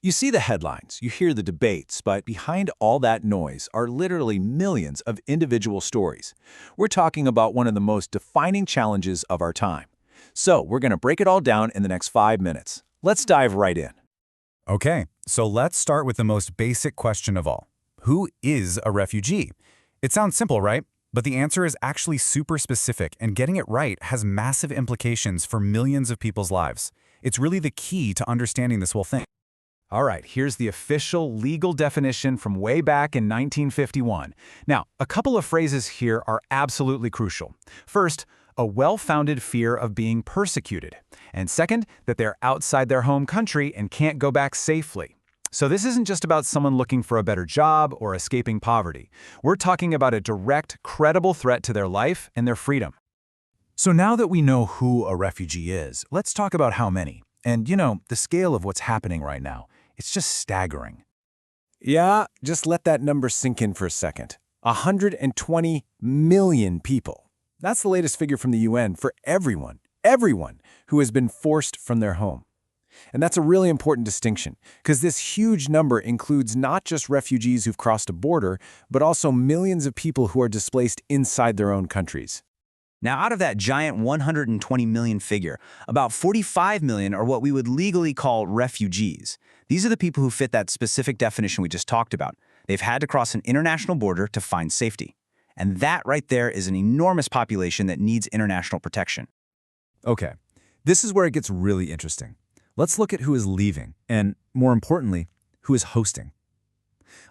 You see the headlines, you hear the debates, but behind all that noise are literally millions of individual stories. We're talking about one of the most defining challenges of our time. So we're going to break it all down in the next 5 minutes. Let's dive right in. Okay, so let's start with the most basic question of all. Who is a refugee? It sounds simple, right? But the answer is actually super specific, and getting it right has massive implications for millions of people's lives. It's really the key to understanding this whole thing. All right, here's the official legal definition from way back in 1951. Now, a couple of phrases here are absolutely crucial. First, a well-founded fear of being persecuted. And second, that they're outside their home country and can't go back safely. So this isn't just about someone looking for a better job or escaping poverty. We're talking about a direct, credible threat to their life and their freedom. So now that we know who a refugee is, let's talk about how many. And, the scale of what's happening right now. It's just staggering. Yeah, just let that number sink in for a second. 120 million people. That's the latest figure from the UN for everyone who has been forced from their home. And that's a really important distinction, because this huge number includes not just refugees who've crossed a border, but also millions of people who are displaced inside their own countries. Now, out of that giant 120 million figure, about 45 million are what we would legally call refugees. These are the people who fit that specific definition we just talked about. They've had to cross an international border to find safety. And that right there is an enormous population that needs international protection. Okay, this is where it gets really interesting. Let's look at who is leaving, and more importantly, who is hosting.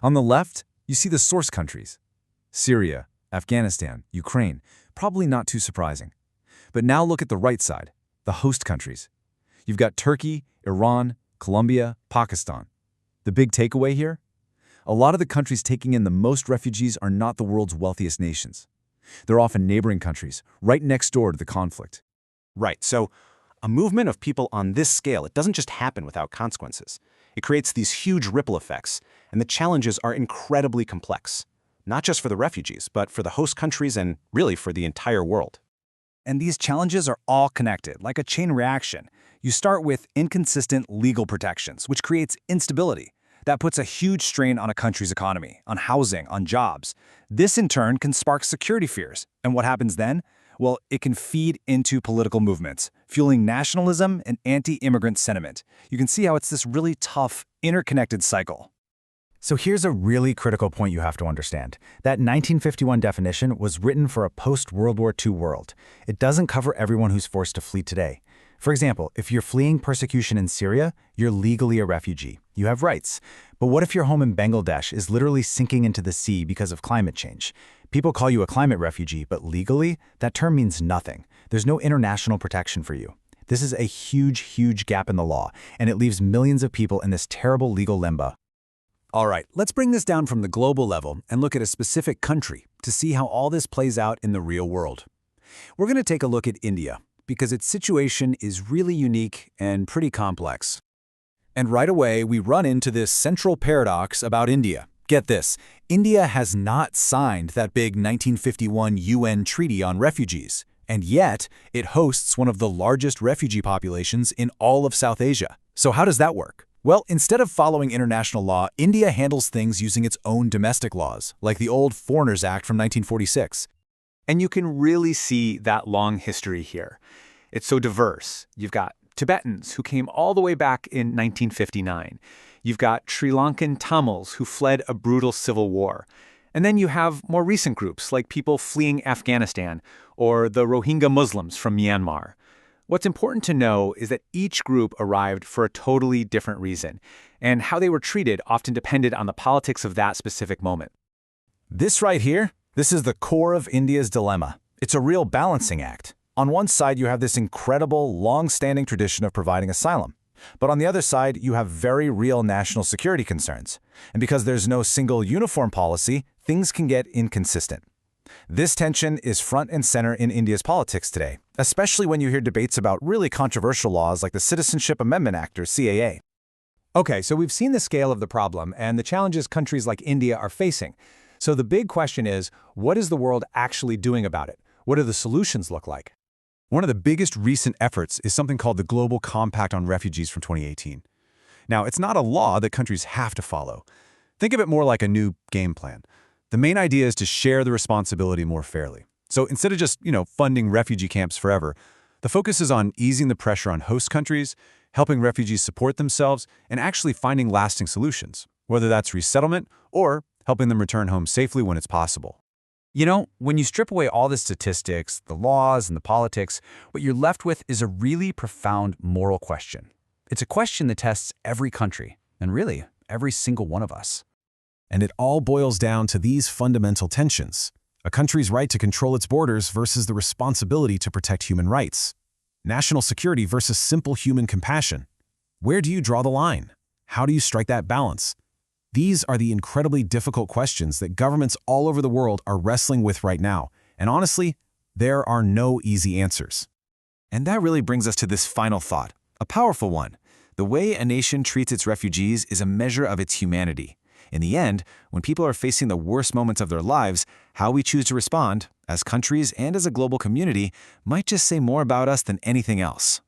On the left, you see the source countries: Syria, Afghanistan, Ukraine. Probably not too surprising. But now look at the right side, the host countries. You've got Turkey, Iran, Colombia, Pakistan. The big takeaway here? A lot of the countries taking in the most refugees are not the world's wealthiest nations. They're often neighboring countries, right next door to the conflict. Right, so a movement of people on this scale, it doesn't just happen without consequences. It creates these huge ripple effects, and the challenges are incredibly complex. Not just for the refugees, but for the host countries and really for the entire world. And these challenges are all connected, like a chain reaction. You start with inconsistent legal protections, which creates instability. That puts a huge strain on a country's economy, on housing, on jobs. This, in turn, can spark security fears. And what happens then? Well, it can feed into political movements, fueling nationalism and anti-immigrant sentiment. You can see how it's this really tough, interconnected cycle. So here's a really critical point you have to understand. That 1951 definition was written for a post-World War II world. It doesn't cover everyone who's forced to flee today. For example, if you're fleeing persecution in Syria, you're legally a refugee. You have rights. But what if your home in Bangladesh is literally sinking into the sea because of climate change? People call you a climate refugee, but legally, that term means nothing. There's no international protection for you. This is a huge gap in the law, and it leaves millions of people in this terrible legal limbo. All right, let's bring this down from the global level and look at a specific country to see how all this plays out in the real world. We're going to take a look at India, because its situation is really unique and pretty complex. And right away, we run into this central paradox about India. Get this, India has not signed that big 1951 UN Treaty on Refugees, and yet it hosts one of the largest refugee populations in all of South Asia. So how does that work? Well, instead of following international law, India handles things using its own domestic laws, like the old Foreigners Act from 1946. And you can really see that long history here. It's so diverse. You've got Tibetans who came all the way back in 1959. You've got Sri Lankan Tamils who fled a brutal civil war. And then you have more recent groups like people fleeing Afghanistan or the Rohingya Muslims from Myanmar. What's important to know is that each group arrived for a totally different reason, and how they were treated often depended on the politics of that specific moment. This right here, this is the core of India's dilemma. It's a real balancing act. On one side, you have this incredible, long-standing tradition of providing asylum. But on the other side, you have very real national security concerns. And because there's no single uniform policy, things can get inconsistent. This tension is front and center in India's politics today, especially when you hear debates about really controversial laws like the Citizenship Amendment Act or CAA. Okay, so we've seen the scale of the problem and the challenges countries like India are facing. So the big question is, what is the world actually doing about it? What do the solutions look like? One of the biggest recent efforts is something called the Global Compact on Refugees from 2018. Now, it's not a law that countries have to follow. Think of it more like a new game plan. The main idea is to share the responsibility more fairly. So instead of just, funding refugee camps forever, the focus is on easing the pressure on host countries, helping refugees support themselves, and actually finding lasting solutions, whether that's resettlement or helping them return home safely when it's possible. When you strip away all the statistics, the laws, and the politics, what you're left with is a really profound moral question. It's a question that tests every country, and really, every single one of us. And it all boils down to these fundamental tensions: a country's right to control its borders versus the responsibility to protect human rights, national security versus simple human compassion. Where do you draw the line? How do you strike that balance? These are the incredibly difficult questions that governments all over the world are wrestling with right now, and honestly, there are no easy answers. And that really brings us to this final thought, a powerful one. The way a nation treats its refugees is a measure of its humanity. In the end, when people are facing the worst moments of their lives, how we choose to respond, as countries and as a global community, might just say more about us than anything else.